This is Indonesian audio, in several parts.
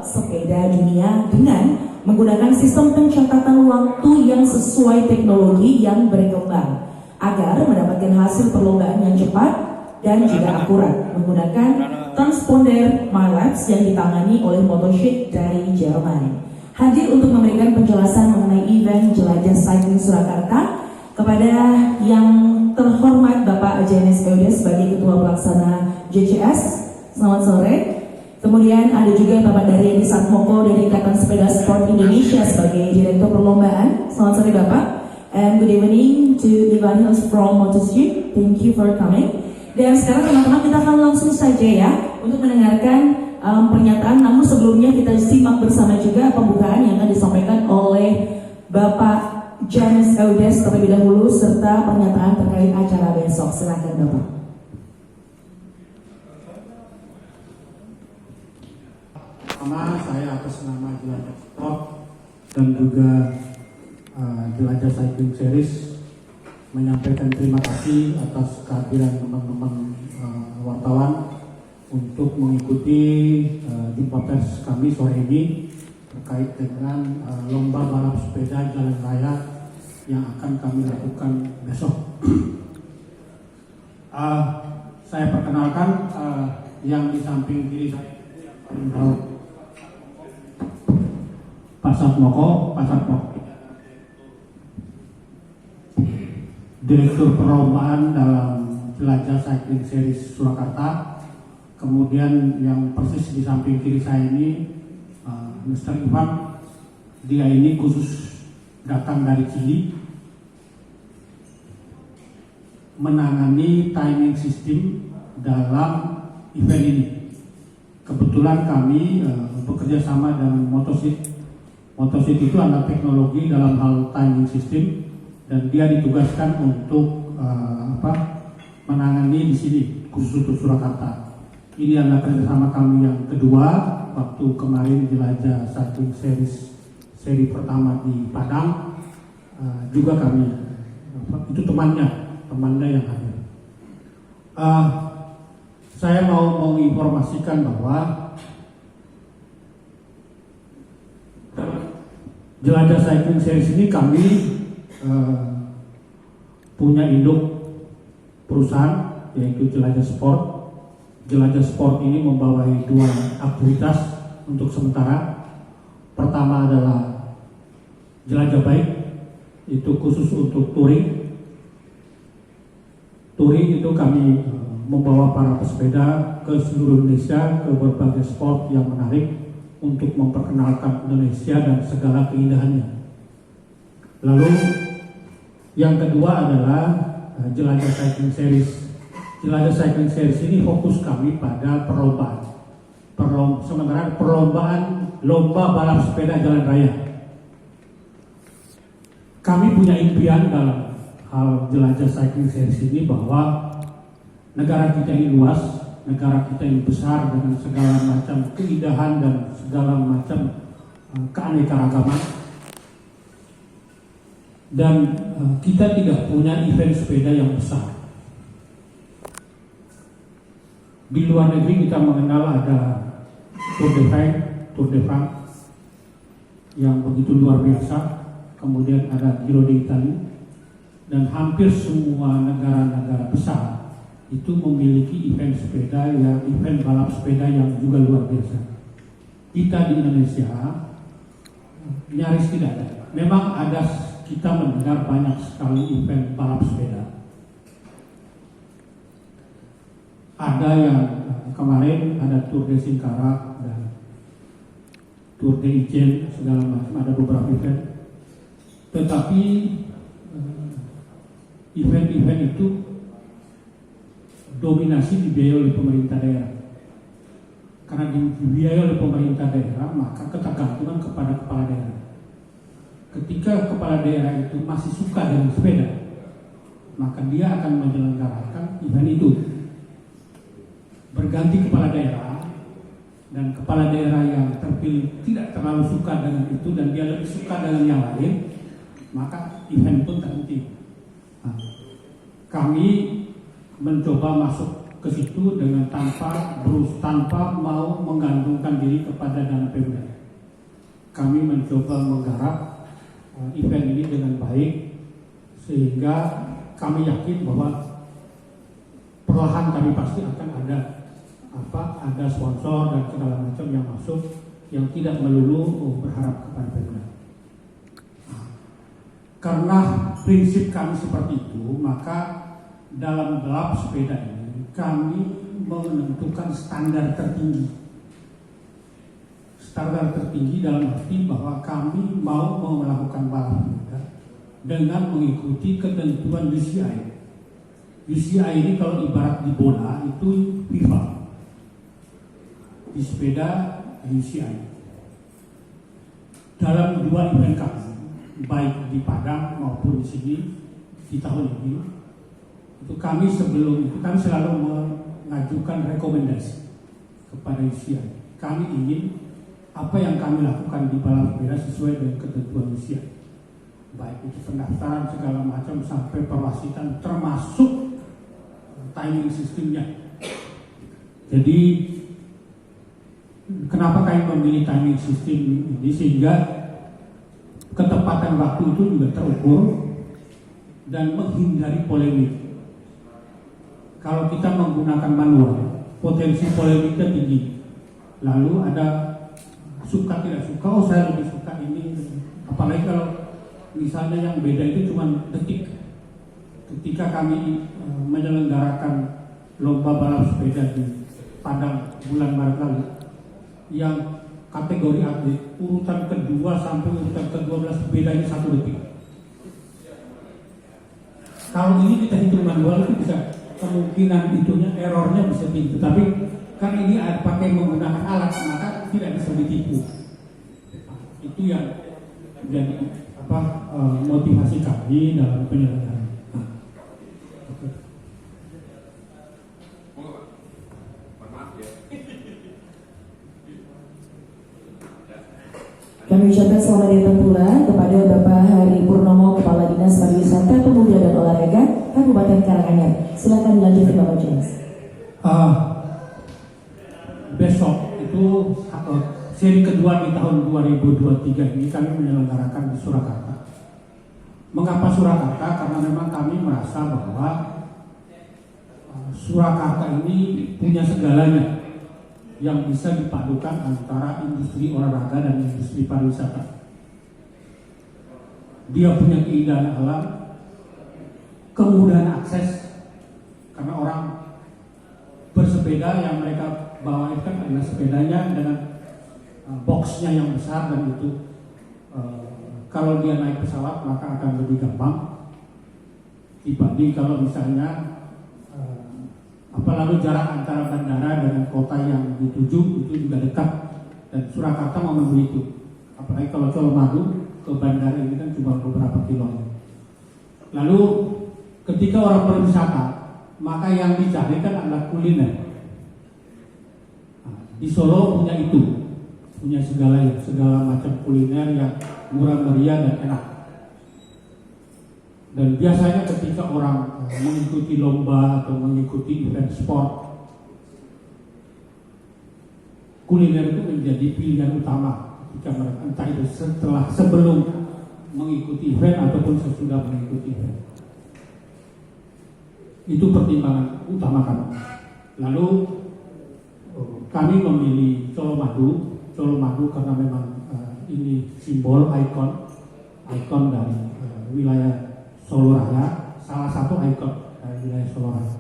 balap sepeda dunia dengan menggunakan sistem pencatatan waktu yang sesuai teknologi yang berkembang agar mendapatkan hasil perlombaan yang cepat dan juga akurat menggunakan transponder MyLabs yang ditangani oleh Motosheet dari Jerman. Hadir untuk memberikan penjelasan mengenai event Jelajah Cycling Surakarta kepada yang terhormat Bapak James Eudes sebagai Ketua Pelaksana JCS. Selamat sore. Kemudian ada juga Bapak Daryadi Satmoko dari Ikatan Sepeda Sport Indonesia sebagai Direktur Perlombaan. Selamat sore Bapak. And good evening to Ivan Hills from Motosheet. Thank you for coming. Dan sekarang teman-teman kita akan langsung saja ya untuk mendengarkan pernyataan. Namun sebelumnya kita simak bersama juga pembukaan yang akan disampaikan oleh Bapak James Eudes terlebih dahulu serta pernyataan terkait acara besok. Silakan Bapak. Pertama, saya atas nama Jelajah Sport dan juga Jelajah Cycling Series menyampaikan terima kasih atas kehadiran teman-teman wartawan untuk mengikuti jumpa pers kami sore ini terkait dengan lomba balap sepeda jalan raya yang akan kami lakukan besok. Saya perkenalkan yang di samping kiri saya Pak Satmoko, Direktur Perlombaan dalam Jelajah Cycling Series Surakarta. Kemudian yang persis di samping kiri saya ini Mr. Ivan, dia ini khusus datang dari Chili menangani timing system dalam event ini. Kebetulan kami bekerja sama dengan Motosheet. Motosheet itu adalah teknologi dalam hal timing system dan dia ditugaskan untuk menangani di sini khusus untuk Surakarta. Ini adalah kerjasama kami yang kedua. Waktu kemarin Jelajah Cycling Series seri pertama di Padang juga kami itu temannya yang hadir. Saya mau menginformasikan bahwa Jelajah Cycling Series ini kami punya induk perusahaan yaitu Jelajah Sport. Jelajah Sport ini membawai dua aktivitas untuk sementara. Pertama adalah Jelajah Baik, itu khusus untuk touring. Touring itu kami membawa para pesepeda ke seluruh Indonesia ke berbagai sport yang menarik untuk memperkenalkan Indonesia dan segala keindahannya. Lalu yang kedua adalah Jelajah Cycling Series. Jelajah Cycling Series ini fokus kami pada perlombaan. Sementara perlombaan lomba balap sepeda jalan raya. Kami punya impian dalam hal Jelajah Cycling Series ini bahwa negara kita ini luas, negara kita ini besar dengan segala macam keindahan dan segala macam keanekaragaman. Dan kita tidak punya event sepeda yang besar. Di luar negeri kita mengenal ada Tour de France yang begitu luar biasa, kemudian ada Giro d'Italia, dan hampir semua negara-negara besar itu memiliki event sepeda, event balap sepeda yang juga luar biasa. Kita di Indonesia nyaris tidak ada. Memang ada, kita mendengar banyak sekali event balap sepeda. Ada yang kemarin ada Tour de Singkarak dan Tour de Ijen segala macam, ada beberapa event. Tetapi event-event itu dominasi dibiayai oleh pemerintah daerah. Karena dibiayai oleh pemerintah daerah, maka ketergantungan kepada kepala daerah. Ketika kepala daerah itu masih suka dengan sepeda, maka dia akan menyelenggarakan event itu. Berganti kepala daerah, dan kepala daerah yang terpilih tidak terlalu suka dengan itu dan dia lebih suka dengan yang lain, maka event pun terhenti. Kami mencoba masuk ke situ dengan tanpa mau menggantungkan diri kepada dana Pemda. Kami mencoba menggarap event ini dengan baik sehingga kami yakin bahwa perlahan kami pasti akan ada sponsor dan segala macam yang masuk yang tidak melulu berharap kepada Pemda. Karena prinsip kami seperti itu, maka dalam balap sepeda ini kami menentukan standar tertinggi. Standar tertinggi dalam arti bahwa kami mau melakukan balap sepeda dengan mengikuti ketentuan UCI. UCI ini kalau ibarat di bola itu FIFA, di sepeda UCI. Dalam dua event kami, baik di Padang maupun di sini di tahun ini, itu kami sebelum itu kami selalu mengajukan rekomendasi kepada UCI. Kami ingin apa yang kami lakukan di balap sepeda sesuai dengan ketentuan UCI, baik itu pendaftaran segala macam sampai perwasitan termasuk timing sistemnya. Jadi kenapa kami memilih timing sistem ini sehingga ketepatan waktu itu juga terukur dan menghindari polemik. Kalau kita menggunakan manual, potensi polemiknya tinggi. Lalu ada suka tidak suka, oh saya lebih suka ini. Apalagi kalau misalnya yang beda itu cuma detik. Ketika kami menyelenggarakan lomba balap sepeda di Padang bulan Maret lalu, yang kategori atlet urutan kedua sampai urutan ke-12 bedanya 1 detik. Kalau ini kita hitung manual itu bisa kemungkinan itunya errornya bisa tinggi, tapi kan ini pakai menggunakan alat maka tidak bisa ditipu. Itu yang jadi motivasi kami dalam penyelenggaraan. Kami ucapkan selamat datang pula kepada Bapak Hari Purnomo, Kepala Dinas Pariwisata, Pemuda dan Olahraga Kabupaten Karanganyar. Silakan dilanjutkan Bapak James. Besok itu seri kedua di tahun 2023 ini kami menyelenggarakan di Surakarta. Mengapa Surakarta? Karena memang kami merasa bahwa Surakarta ini punya segalanya yang bisa dipadukan antara industri olahraga dan industri pariwisata. Dia punya keindahan alam, kemudahan akses, karena orang bersepeda yang mereka bawa itu kan adalah sepedanya dengan boxnya yang besar dan itu kalau dia naik pesawat maka akan lebih gampang dibanding kalau misalnya lalu jarak antara bandara dengan kota yang dituju itu juga dekat dan Surakarta memenuhi itu. Apalagi kalau Colomadu ke bandara ini kan cuma beberapa kilo. Lalu ketika orang berwisata maka yang dicari kan adalah kuliner. Di Solo punya itu, punya segala macam kuliner yang murah meriah dan enak. Dan biasanya ketika orang mengikuti lomba atau mengikuti event sport, kuliner itu menjadi pilihan utama ketika mereka, entah itu sebelum mengikuti event ataupun sesudah mengikuti event. Itu pertimbangan utama kami. Lalu kami memilih Colomadu karena memang ini simbol ikon dari wilayah Solo Raya, salah satu ikon dari wilayah Solo Raya.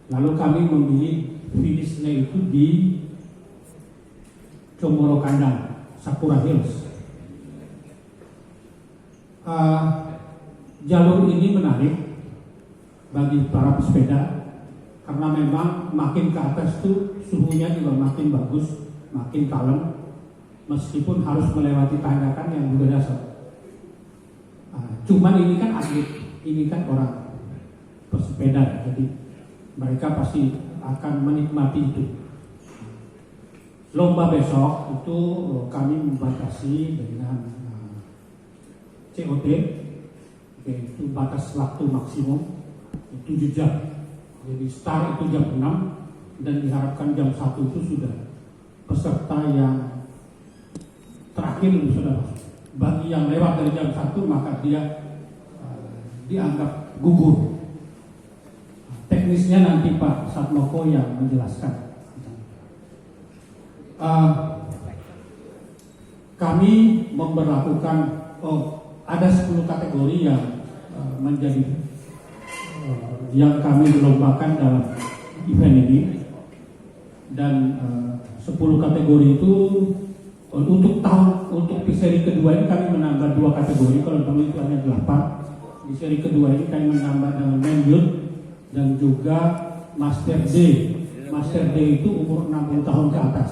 Lalu kami memilih finishnya itu di Comoro Kandang, Sakura Hills. Jalur ini menarik bagi para pesepeda karena memang makin ke atas tuh suhunya juga makin bagus, makin kalem, meskipun harus melewati tanjakan yang juga dasar. Cuman ini kan atlet, ini kan orang pesepeda, jadi mereka pasti akan menikmati itu. Lomba besok itu kami membatasi dengan COT, yaitu batas waktu maksimum 7 jam. Jadi start itu jam 6 dan diharapkan jam 1 itu sudah peserta yang terakhir sudah masuk. Bagi yang lewat dari jam 1 maka dia dianggap gugur. Teknisnya nanti Pak Satmoko yang menjelaskan. Kami memberlakukan ada 10 kategori yang menjadi yang kami lombakan dalam event ini, dan 10 kategori itu untuk seri kedua ini kami menambah 2 kategori. Kalau dulu itu hanya 8, di seri kedua ini kami menambah dengan Men Youth dan juga Master D. Master D itu umur 60 tahun ke atas.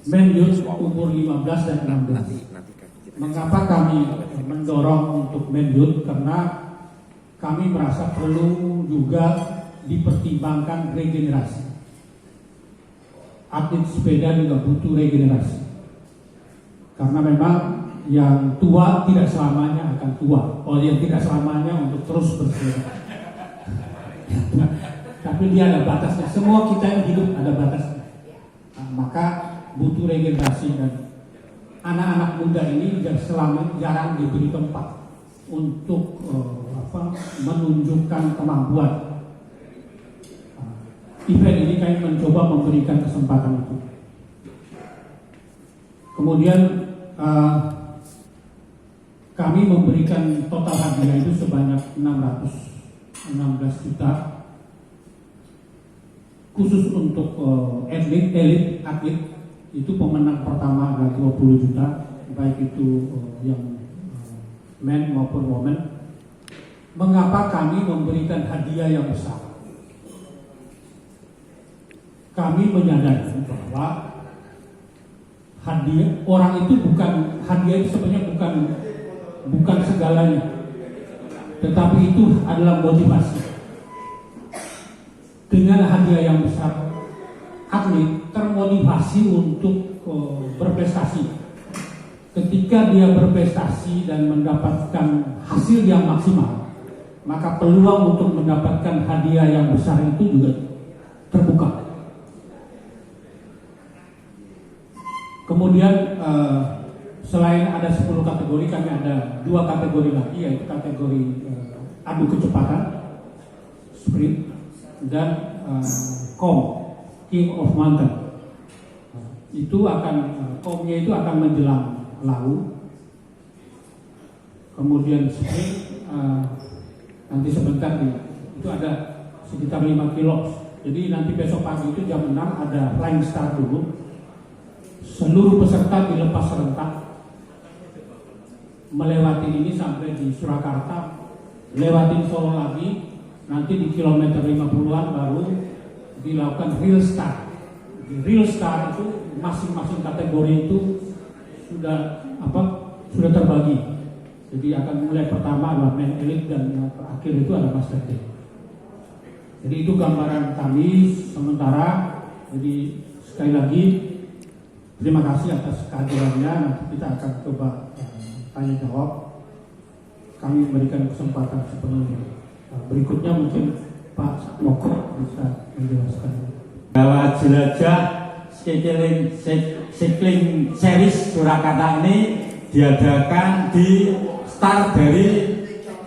Men Youth umur 15 dan 16. Mengapa kami mendorong untuk Men Youth? Karena kami merasa perlu juga dipertimbangkan regenerasi. Atlet sepeda juga butuh regenerasi. Karena memang yang tua tidak selamanya akan tua. Yang tidak selamanya untuk terus bersepeda. Tapi dia ada batasnya. Semua kita yang hidup ada batasnya. Maka butuh regenerasi, dan anak-anak muda ini jarang diberi tempat untuk menunjukkan kemampuan. Event ini kami mencoba memberikan kesempatan itu. Kemudian kami memberikan total hadiah itu sebanyak 616 juta khusus untuk elit atlet. Itu pemenang pertama adalah 20 juta, baik itu yang men maupun women. Mengapa kami memberikan hadiah yang besar? Kami menyadari bahwa hadiah orang itu hadiah itu sebenarnya bukan segalanya, tetapi itu adalah motivasi. Dengan hadiah yang besar, atlet termotivasi untuk berprestasi. Ketika dia berprestasi dan mendapatkan hasil yang maksimal, maka peluang untuk mendapatkan hadiah yang besar itu juga terbuka. Kemudian selain ada 10 kategori, kami ada 2 kategori lagi, yaitu kategori adu kecepatan, sprint, dan King of Mountain. Itu komnya itu akan menjelang lalu. Kemudian sprint nanti sebentar itu ada sekitar 5 kilo. Jadi nanti besok pagi itu jam 6 ada flying start dulu. Seluruh peserta dilepas serentak melewati ini sampai di Surakarta, lewatin Solo lagi, nanti di kilometer 50-an baru dilakukan real start. Di real start itu masing-masing kategori itu sudah terbagi. Jadi akan mulai pertama adalah men elite dan yang terakhir itu adalah master D. Jadi itu gambaran kami sementara. Jadi sekali lagi terima kasih atas kehadirannya. Nanti kita akan coba tanya jawab. Kami memberikan kesempatan sepenuhnya. Berikutnya mungkin Pak Moko bisa menjelaskan. Bahwa jelajah cycling series Surakarta ini diadakan di start dari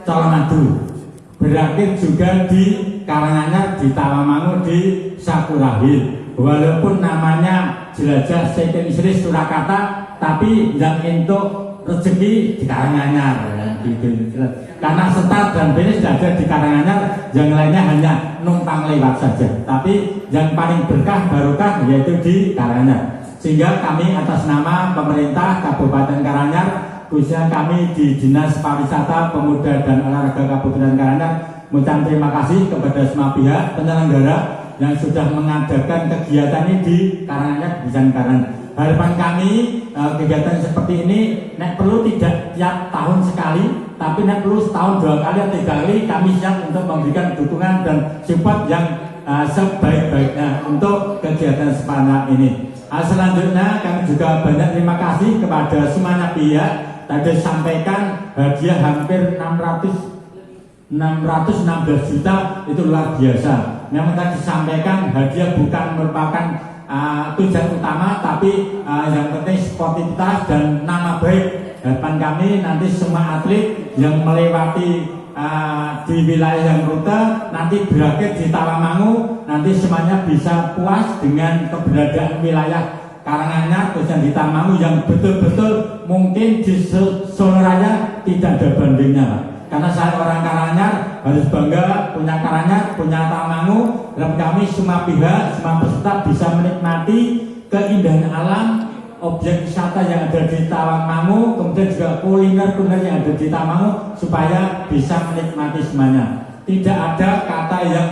Colomadu, berakhir juga di Karanganyar, di Tawamangu, di Sakura Hill. Walaupun namanya jelajah cycling series Surakarta, tapi yang untuk rezeki di Karanganyar, gitu. Karena start dan finish sudah ada di Karanganyar, yang lainnya hanya numpang lewat saja. Tapi yang paling berkah barokah yaitu di Karanganyar. Sehingga kami atas nama pemerintah Kabupaten Karanganyar, khususnya kami di Dinas Pariwisata, Pemuda dan Olahraga Kabupaten Karanganyar, mengucapkan terima kasih kepada semua pihak penyelenggara yang sudah mengadakan kegiatan ini di Karanganyar, di Karanganyar. Harapan kami kegiatan seperti ini perlu tidak tiap tahun sekali, tapi perlu setahun 2 kali atau 3 kali. Kami siap untuk memberikan dukungan dan support yang sebaik-baiknya untuk kegiatan sepanjang ini. Selanjutnya kami juga banyak terima kasih kepada semuanya pihak. Tadi sampaikan hadiah hampir 600 616 juta itu luar biasa. Yang tadi disampaikan, hadiah bukan merupakan tujuan utama, tapi yang penting sportivitas dan nama baik. Harapan kami nanti semua atlet yang melewati di wilayah yang rute nanti berakhir di Tawangmangu, nanti semuanya bisa puas dengan keberadaan wilayah Karanganyar khususnya di Tawangmangu yang betul-betul mungkin di Solo Raya tidak ada bandingnya, Pak. Karena saya orang Karanganyar harus bangga punya Karanganyar, punya Tawangmangu, dan kami semua pihak, semua peserta bisa menikmati keindahan alam, objek wisata yang ada di Tawangmangu, kemudian juga kuliner-kuliner yang ada di Tawangmangu supaya bisa menikmati semuanya. Tidak ada kata yang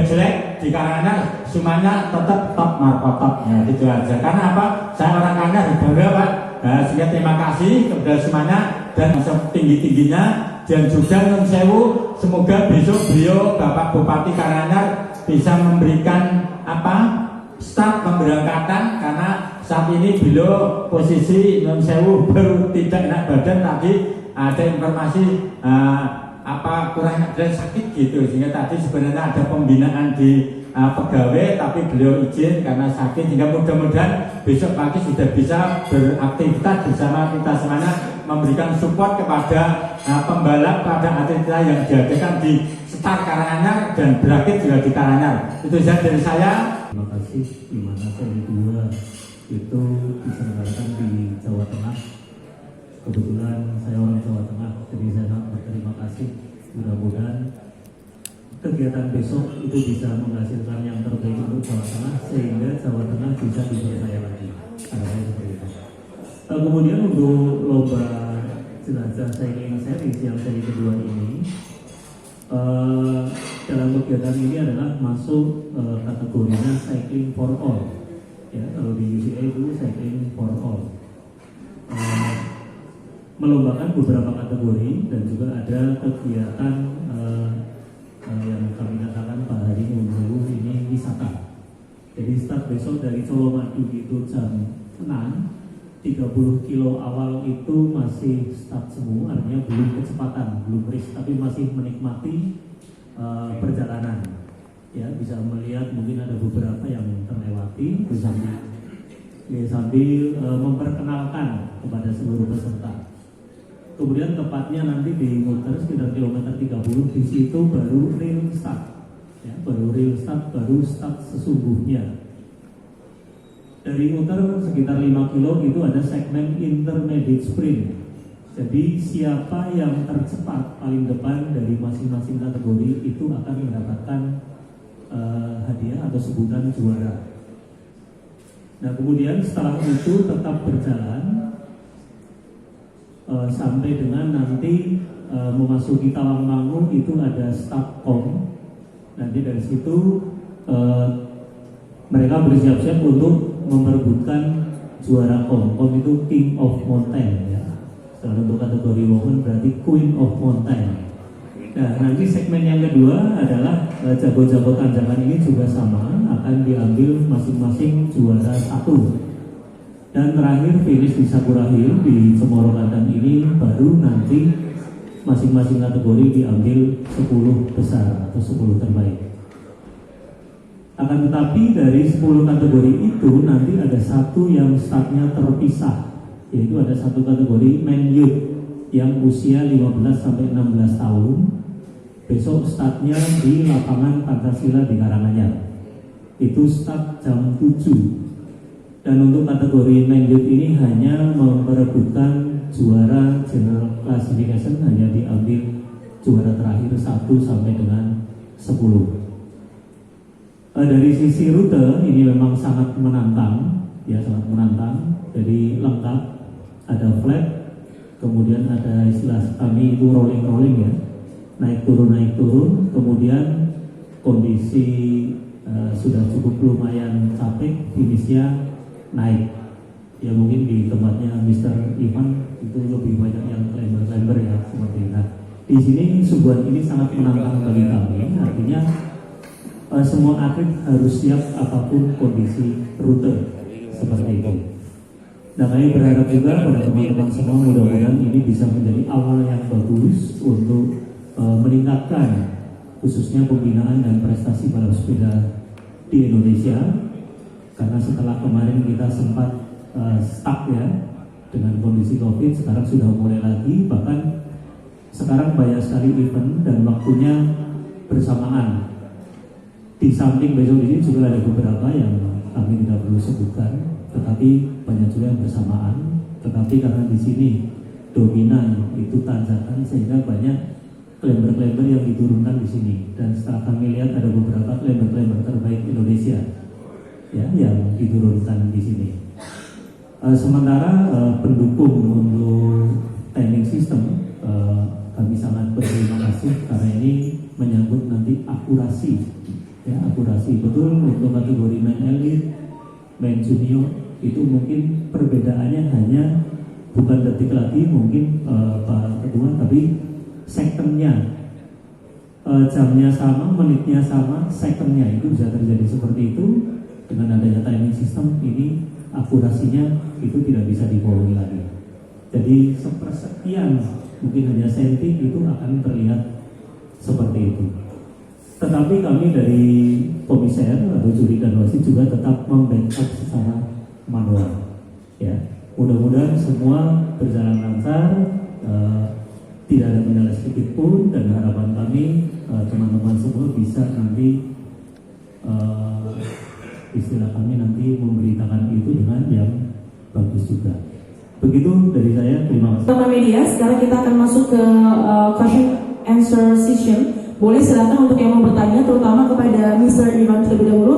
jelek di Karanganyar, semuanya tetap top markotop. Ya, itu aja. Karena apa? Saya orang Karanganyar bangga, Pak. Nah, sehingga terima kasih kepada semuanya dan setinggi-tingginya, dan juga Nun Sewu, semoga besok beliau Bapak Bupati Karanganyar bisa memberikan start pemberangkatan, karena saat ini beliau posisi Nun Sewu baru tidak enak badan, tadi ada informasi kurang dan sakit gitu, sehingga tadi sebenarnya ada pembinaan di pegawai, tapi beliau izin karena sakit, sehingga mudah-mudahan besok pagi sudah bisa beraktivitas bersama kita semuanya, memberikan support kepada pembalap, pada atlet kita yang diadakan di start Karanganyar dan berakhir juga di Karanganyar. Itu saja dari saya. Terima kasih. Di mana seri 2 itu diselenggarakan di Jawa Tengah. Kebetulan saya orang Jawa Tengah, jadi saya sangat berterima kasih. Mudah-mudahan kegiatan besok itu bisa menghasilkan yang terbaik untuk Jawa Tengah, sehingga Jawa Tengah bisa dipercaya lagi. Harapannya seperti itu. Kemudian untuk lomba jenazah cycling series yang seri kedua ini, dalam kegiatan ini adalah masuk kategorinya cycling for all. Ya, kalau di UCI itu cycling for all. Melombakan beberapa kategori dan juga ada kegiatan yang kami katakan Pak Hari Minggu ini wisata. Jadi start besok dari Colomadu itu jam 6, 30 kilo awal itu masih start semua, artinya belum kecepatan, belum race, tapi masih menikmati perjalanan. Ya, bisa melihat mungkin ada beberapa yang terlewati sambil memperkenalkan kepada seluruh peserta. Kemudian tepatnya nanti di muter sekitar kilometer 30, di situ baru real start. Ya, baru real start, baru start sesungguhnya. Dari muter sekitar 5 kilo itu ada segmen intermediate sprint. Jadi siapa yang tercepat paling depan dari masing-masing kategori itu akan mendapatkan hadiah atau sebutan juara. Nah, kemudian setelah itu tetap berjalan sampai dengan nanti memasuki Tawangmangu itu ada start kom. Nanti dari situ mereka bersiap-siap untuk memperebutkan juara kom. Kom itu King of Mountain, ya. Setelah untuk kategori women berarti Queen of Mountain. Nah, nanti segmen yang kedua adalah jago-jago tanjakan ini juga sama, akan diambil masing-masing juara 1. Dan terakhir finish di Sakura Hill di Cemoro Kandang ini baru nanti masing-masing kategori diambil 10 besar atau 10 terbaik. Akan tetapi dari 10 kategori itu nanti ada satu yang startnya terpisah, yaitu ada satu kategori men youth yang usia 15 sampai 16 tahun. Besok startnya di lapangan Pancasila di Karanganyar. Itu start jam 7. Dan untuk kategori men youth ini hanya memperebutkan juara general classification, hanya diambil juara terakhir 1 sampai dengan 10. Dari sisi rute ini memang sangat menantang, ya sangat menantang. Jadi lengkap, ada flat, kemudian ada istilah kami itu rolling ya, naik turun, kemudian kondisi sudah cukup lumayan capek, finishnya naik. Ya mungkin di tempatnya Mr. Ivan itu lebih banyak yang climber ya seperti itu. Nah, di sini suguhan ini sangat menantang bagi kami, artinya semua atlet harus siap apapun kondisi rute seperti itu. Nah, kami berharap juga pada teman-teman semua mudah-mudahan ini bisa menjadi awal yang bagus untuk meningkatkan khususnya pembinaan dan prestasi balap sepeda di Indonesia, karena setelah kemarin kita sempat stuck ya dengan kondisi COVID, sekarang sudah mulai lagi, bahkan sekarang banyak sekali event dan waktunya bersamaan. Di samping besok ini juga ada beberapa yang kami tidak perlu sebutkan, tetapi banyak juga yang bersamaan. Tetapi karena di sini dominan itu tanjakan, sehingga banyak klember-klember yang diturunkan di sini. Dan setelah kami lihat ada beberapa klember-klember terbaik Indonesia ya yang diturunkan di sini. Sementara pendukung untuk timing system, kami sangat berterima kasih karena ini menyangkut nanti akurasi, ya akurasi betul untuk kategori main elite, main junior itu mungkin perbedaannya hanya bukan detik lagi mungkin Pak Ketua, tapi secondnya, jamnya sama, menitnya sama, secondnya itu bisa terjadi seperti itu. Dengan adanya timing system ini akurasinya itu tidak bisa dibohongi lagi. Jadi sepersekian mungkin hanya senti itu akan terlihat seperti itu. Tetapi kami dari komiser atau juri dan wasit juga tetap membackup secara manual. Ya, mudah-mudahan semua berjalan lancar, tidak ada kendala sedikit pun, dan harapan kami teman-teman semua bisa nanti istilah kami nanti memberitakan itu dengan yang bagus juga. Begitu dari saya, terima kasih. Teman media, sekarang kita akan masuk ke question answer session. Boleh silakan untuk yang mau bertanya, terutama kepada Mr. Ivan terlebih dahulu.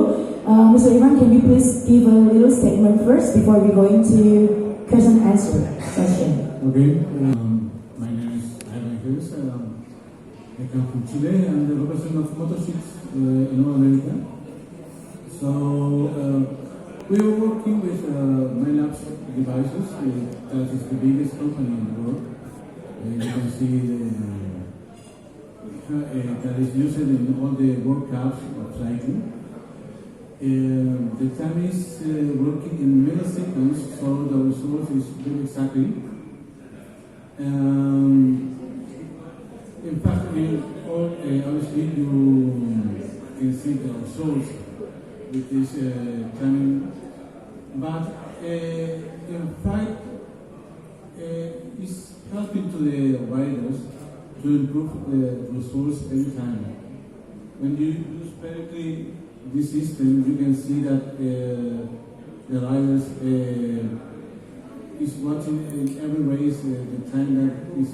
Mr. Ivan, can you please give a little statement first before we go into question answer session? Okay. My name is Ivan Hills. I come from Chile. I'm the representative of Motor6 in North America. So we are working with MyLabs devices. That is the biggest company in the world. You can see that is used in all the World Cups of cycling. The time is working in milliseconds, so the result is very exactly. In fact, obviously you can see the results with this timing, but in fact it's helping to the riders to improve the results every time. When you use perfectly this system, you can see that the riders is watching in every race the time that is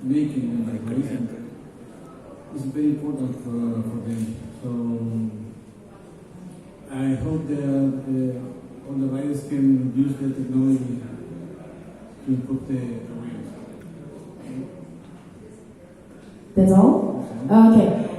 making in the race, and it's very important for them. So I hope that all the riders can use the technology to improve the careers. That's all? Okay.